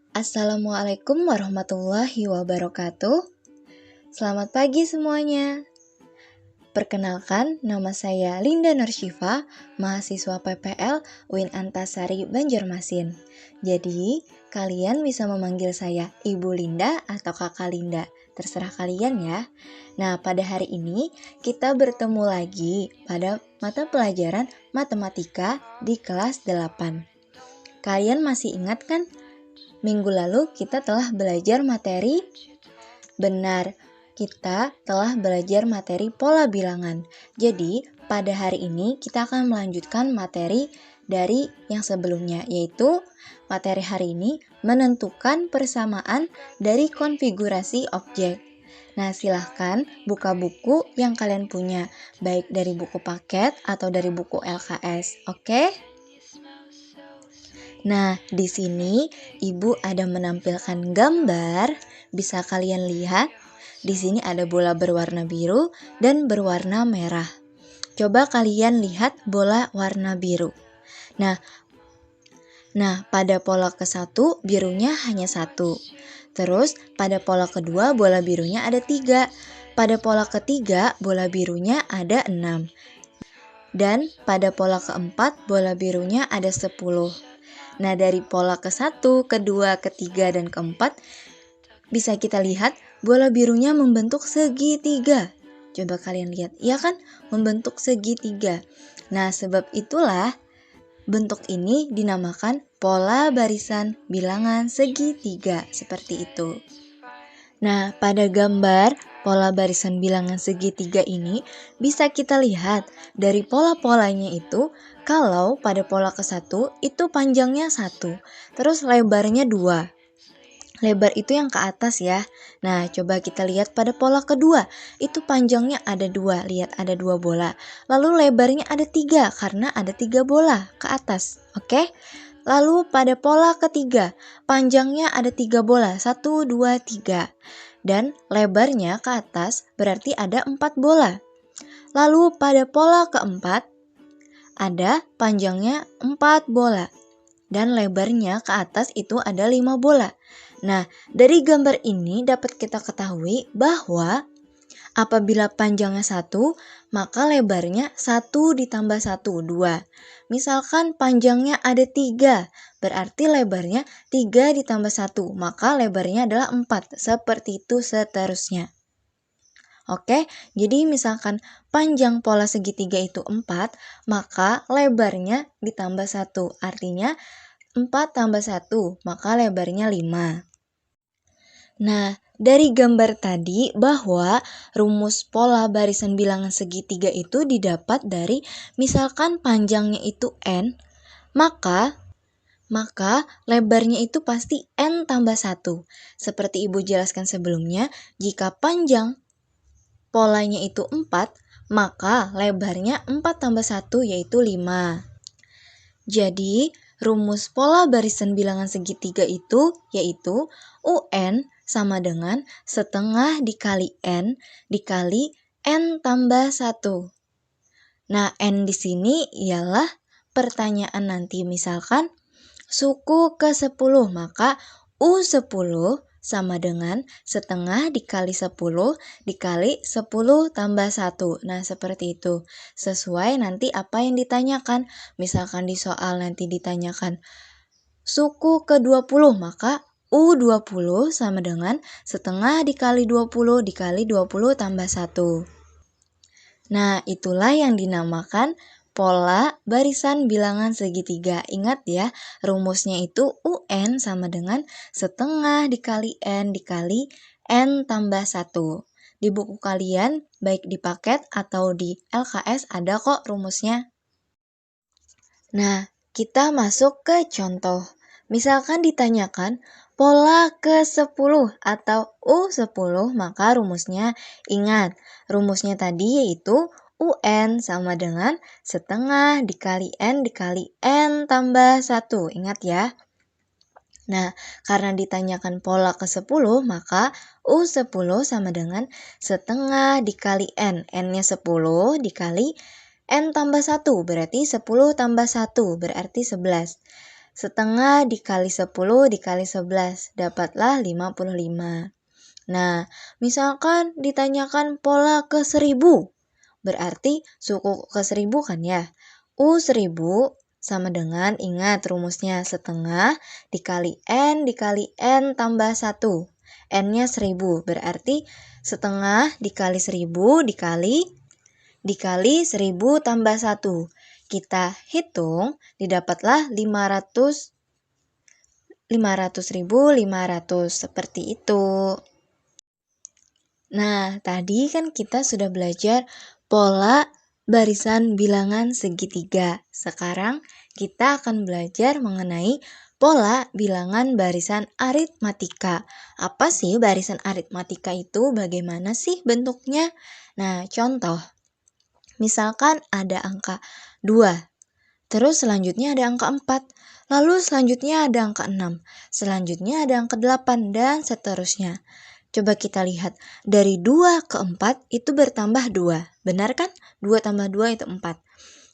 Assalamualaikum warahmatullahi wabarakatuh. Selamat pagi semuanya. Perkenalkan, nama saya Linda Nursyifa, mahasiswa PPL UIN Antasari Banjarmasin. Jadi, kalian bisa memanggil saya Ibu Linda atau Kakak Linda, terserah kalian ya. Nah, pada hari ini kita bertemu lagi pada mata pelajaran matematika di kelas 8. Kalian masih ingat kan? Minggu lalu kita telah belajar materi benar. Kita telah belajar materi pola bilangan. Jadi, pada hari ini kita akan melanjutkan materi dari yang sebelumnya, yaitu materi hari ini menentukan persamaan dari konfigurasi objek. Nah, silahkan buka buku yang kalian punya, baik dari buku paket atau dari buku LKS, oke? Nah, di sini Ibu ada menampilkan gambar, bisa kalian lihat. Di sini ada bola berwarna biru dan berwarna merah. Coba kalian lihat bola warna biru. Nah, pada pola ke-1 birunya hanya 1. Terus pada pola kedua bola birunya ada 3. Pada pola ketiga bola birunya ada 6. Dan pada pola keempat bola birunya ada 10. Nah, dari pola ke-1, kedua, ketiga, dan keempat bisa kita lihat bola birunya membentuk segitiga. Coba kalian lihat, iya kan? Membentuk segitiga. Nah, sebab itulah bentuk ini dinamakan pola barisan bilangan segitiga, seperti itu. Nah, pada gambar pola barisan bilangan segitiga ini bisa kita lihat dari pola-polanya itu, kalau pada pola ke-1 itu panjangnya 1, terus lebarnya 2. Lebar itu yang ke atas ya. Nah, coba kita lihat pada pola kedua, itu panjangnya ada 2, lihat ada 2 bola. Lalu lebarnya ada 3 karena ada 3 bola ke atas, oke? Lalu pada pola ketiga, panjangnya ada 3 bola, 1, 2, 3. Dan lebarnya ke atas berarti ada 4 bola. Lalu pada pola keempat, ada panjangnya 4 bola. Dan lebarnya ke atas itu ada 5 bola. Nah, dari gambar ini dapat kita ketahui bahwa apabila panjangnya 1, maka lebarnya 1 ditambah 1, 2. Misalkan panjangnya ada 3, berarti lebarnya 3 ditambah 1, maka lebarnya adalah 4. Seperti itu seterusnya. Oke, jadi misalkan panjang pola segitiga itu 4, maka lebarnya ditambah 1. Artinya 4 tambah 1, maka lebarnya 5. Nah, dari gambar tadi bahwa rumus pola barisan bilangan segitiga itu didapat dari misalkan panjangnya itu n, maka lebarnya itu pasti n tambah 1. Seperti Ibu jelaskan sebelumnya, jika panjang polanya itu 4, maka lebarnya 4 tambah 1 yaitu 5. Jadi, rumus pola barisan bilangan segitiga itu yaitu UN sama dengan setengah dikali N dikali N tambah 1. Nah, N di sini ialah pertanyaan nanti, misalkan suku ke-10, maka U10 sama dengan setengah dikali 10 dikali 10 tambah 1. Nah, seperti itu. Sesuai nanti apa yang ditanyakan. Misalkan di soal nanti ditanyakan suku ke-20, maka U20 sama dengan setengah dikali 20 dikali 20 tambah 1. Nah, itulah yang dinamakan pola barisan bilangan segitiga. Ingat ya, rumusnya itu UN sama dengan setengah dikali N dikali N tambah 1. Di buku kalian, baik di paket atau di LKS ada kok rumusnya. Nah, kita masuk ke contoh. Misalkan ditanyakan pola ke-10 atau U10, maka rumusnya ingat. Rumusnya tadi yaitu UN sama dengan setengah dikali N dikali N tambah 1. Ingat ya. Nah, karena ditanyakan pola ke-10, maka U10 sama dengan setengah dikali N. N-nya 10 dikali N tambah 1, berarti 10 tambah 1, berarti 11. setengah dikali 10 dikali 11, dapatlah 55. Nah, misalkan ditanyakan pola ke 1000, berarti suku ke 1000 kan ya? U1000 sama dengan, ingat rumusnya, setengah dikali N tambah 1. N-nya 1000, berarti setengah dikali 1000 dikali 1000 tambah 1. Kita hitung, didapatlah 500.500 seperti itu. Nah, tadi kan kita sudah belajar pola barisan bilangan segitiga. Sekarang kita akan belajar mengenai pola bilangan barisan aritmatika. Apa sih barisan aritmatika itu? Bagaimana sih bentuknya? Nah, contoh. Misalkan ada angka 2, terus selanjutnya ada angka 4, lalu selanjutnya ada angka 6, selanjutnya ada angka 8, dan seterusnya. Coba kita lihat, dari 2 ke 4 itu bertambah 2, benar kan? 2 tambah 2 itu 4.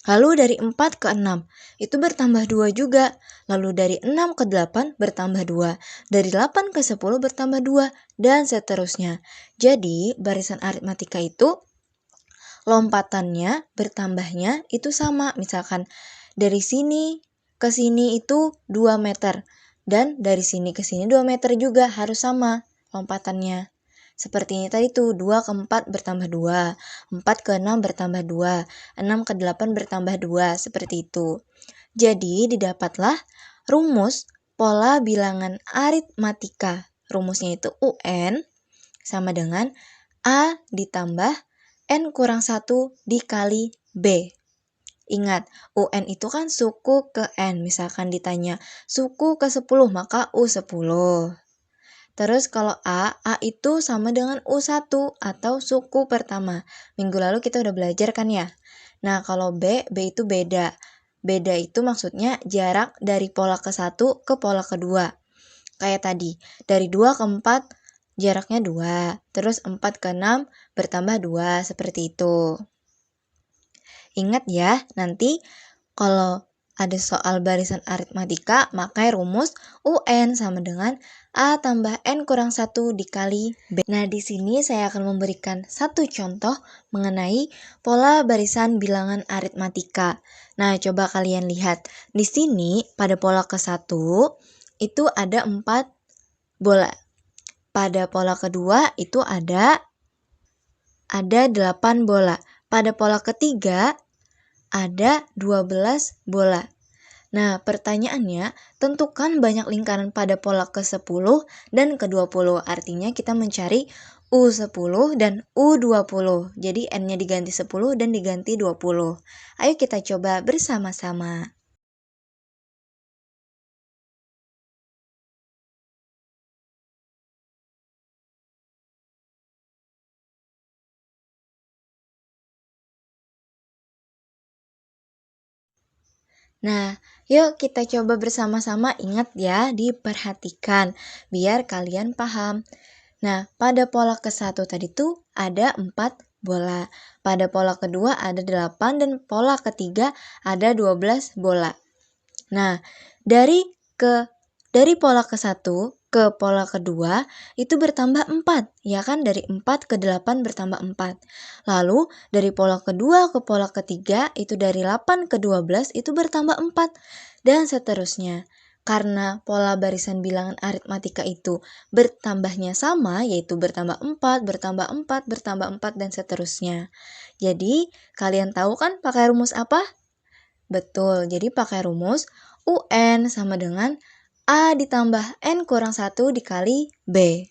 Lalu dari 4 ke 6 itu bertambah 2 juga. Lalu dari 6 ke 8 bertambah 2. Dari 8 ke 10 bertambah 2, dan seterusnya. Jadi barisan aritmatika itu lompatannya, bertambahnya itu sama. Misalkan dari sini ke sini itu 2 meter. Dan dari sini ke sini 2 meter juga harus sama lompatannya. Seperti ini tadi tuh, 2 ke 4 bertambah 2, 4 ke 6 bertambah 2, 6 ke 8 bertambah 2, seperti itu. Jadi didapatlah rumus pola bilangan aritmatika. Rumusnya itu UN sama dengan A ditambah N kurang 1 dikali B. Ingat, UN itu kan suku ke N. Misalkan ditanya suku ke 10, maka U10. Terus kalau A itu sama dengan U1 atau suku pertama. Minggu lalu kita udah belajar kan ya? Nah, kalau B itu beda. Beda itu maksudnya jarak dari pola ke-1 ke pola kedua. Kayak tadi, dari 2 ke 4 jaraknya 2, terus 4 ke 6 bertambah 2, seperti itu. Ingat ya, nanti kalau ada soal barisan aritmatika, pakai rumus UN sama dengan A tambah N kurang 1 dikali B. Nah, di sini saya akan memberikan satu contoh mengenai pola barisan bilangan aritmatika. Nah, coba kalian lihat. Di sini, pada pola ke-1, itu ada 4 bola. Pada pola kedua itu ada 8 bola. Pada pola ketiga ada 12 bola. Nah, pertanyaannya, tentukan banyak lingkaran pada pola ke-10 dan ke-20. Artinya kita mencari U10 dan U20. Jadi N-nya diganti 10 dan diganti 20. Ayo kita coba bersama-sama. Nah, yuk kita coba bersama-sama, ingat ya, diperhatikan biar kalian paham. Nah, pada pola ke-1 tadi tuh ada 4 bola. Pada pola kedua ada 8 dan pola ketiga ada 12 bola. Nah, dari pola ke-1 ke pola kedua itu bertambah 4, ya kan? Dari 4 ke 8 bertambah 4. Lalu dari pola kedua ke pola ketiga itu dari 8 ke 12 itu bertambah 4, dan seterusnya. Karena pola barisan bilangan aritmatika itu bertambahnya sama, yaitu bertambah 4, bertambah 4, bertambah 4, dan seterusnya. Jadi, kalian tahu kan pakai rumus apa? Betul, jadi pakai rumus UN sama dengan A ditambah N kurang 1 dikali B.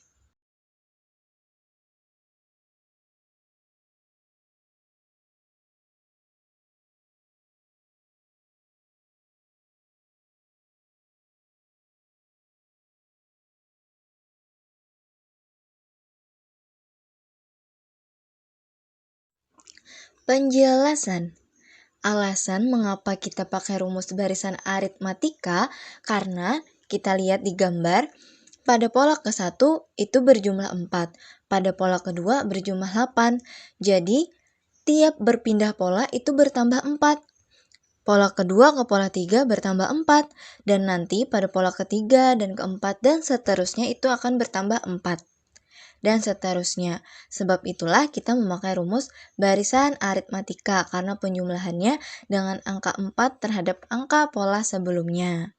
Penjelasan. Alasan mengapa kita pakai rumus barisan aritmatika karena kita lihat di gambar, pada pola ke-1 itu berjumlah 4, pada pola kedua berjumlah 8. Jadi, tiap berpindah pola itu bertambah 4. Pola kedua ke pola 3 bertambah 4. Dan nanti pada pola ketiga dan keempat dan seterusnya itu akan bertambah 4. Dan seterusnya. Sebab itulah kita memakai rumus barisan aritmatika karena penjumlahannya dengan angka 4 terhadap angka pola sebelumnya.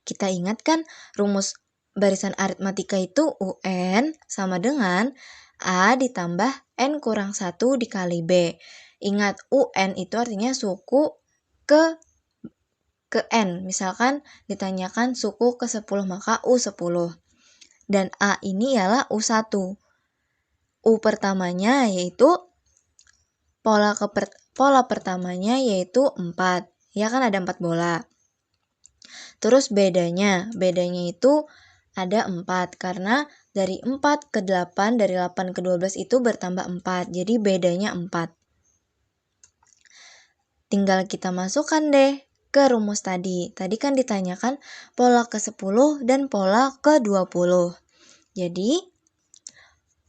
Kita ingatkan rumus barisan aritmatika itu UN sama dengan A ditambah N kurang 1 dikali B. Ingat, UN itu artinya suku ke N. Misalkan ditanyakan suku ke 10 maka U10. Dan A ini ialah U1. U pertamanya yaitu pola pertamanya yaitu 4. Ya kan ada 4 bola. Terus bedanya itu ada 4 karena dari 4 ke 8, dari 8 ke 12 itu bertambah 4. Jadi bedanya 4. Tinggal kita masukkan deh ke rumus tadi. Tadi kan ditanyakan pola ke-10 dan pola ke-20. Jadi,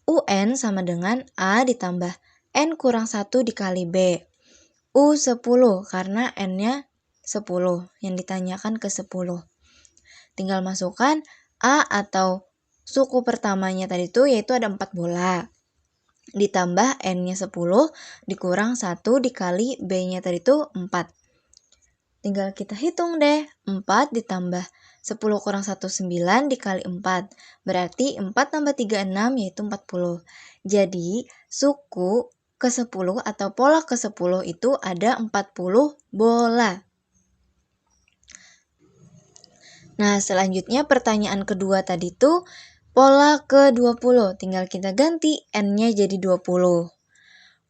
UN sama dengan A ditambah N kurang 1 dikali B. U10 karena N-nya 10 yang ditanyakan ke 10. Tinggal masukkan A atau suku pertamanya tadi itu yaitu ada 4 bola. Ditambah N-nya 10 dikurang 1 dikali B-nya tadi itu 4. Tinggal kita hitung deh. 4 ditambah 10 kurang 1, 9 dikali 4. Berarti 4 tambah 3, 6 yaitu 40. Jadi suku ke-10 atau pola ke-10 itu ada 40 bola. Nah, selanjutnya pertanyaan kedua tadi tuh pola ke-20. Tinggal kita ganti N-nya jadi 20.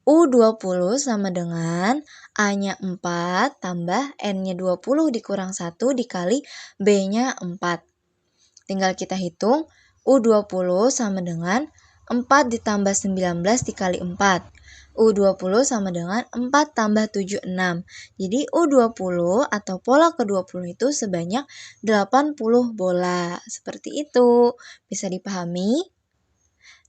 U20 sama dengan A-nya 4 tambah N-nya 20 dikurang 1 dikali B-nya 4. Tinggal kita hitung U20 sama dengan 4 ditambah 19 dikali 4. U20 sama dengan 4 tambah 7, 6. Jadi U20 atau pola ke-20 itu sebanyak 80 bola. Seperti itu. Bisa dipahami?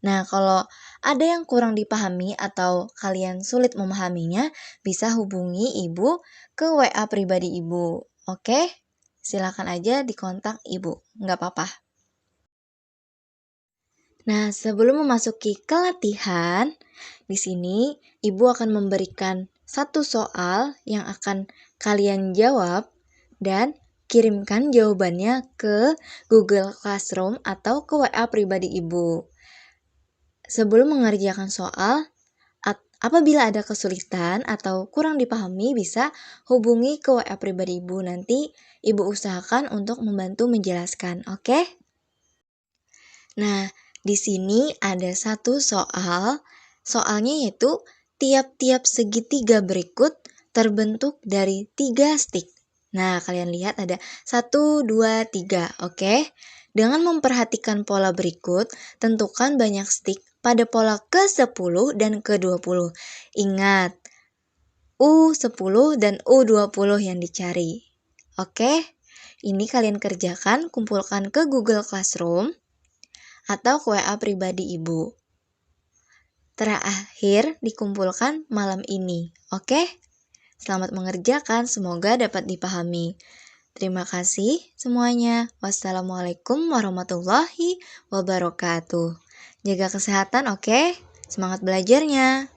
Nah, kalau ada yang kurang dipahami atau kalian sulit memahaminya, bisa hubungi ibu ke WA pribadi ibu. Oke? Silakan aja dikontak ibu. Nggak apa-apa. Nah, sebelum memasuki ke latihan, di sini ibu akan memberikan satu soal yang akan kalian jawab dan kirimkan jawabannya ke Google Classroom atau ke WA pribadi ibu. Sebelum mengerjakan soal, apabila ada kesulitan atau kurang dipahami bisa hubungi ke WA pribadi ibu. Nanti ibu usahakan untuk membantu menjelaskan, oke? Nah, di sini ada satu soal. Soalnya yaitu tiap-tiap segitiga berikut terbentuk dari 3 stik. Nah, kalian lihat ada 1, 2, 3, oke? Dengan memperhatikan pola berikut, tentukan banyak stik pada pola ke-10 dan ke-20. Ingat, U10 dan U20 yang dicari. Oke? Ini kalian kerjakan, kumpulkan ke Google Classroom atau ke WA pribadi ibu. Terakhir dikumpulkan malam ini. Oke? Selamat mengerjakan, semoga dapat dipahami. Terima kasih semuanya. Wassalamualaikum warahmatullahi wabarakatuh. Jaga kesehatan, oke? Semangat belajarnya.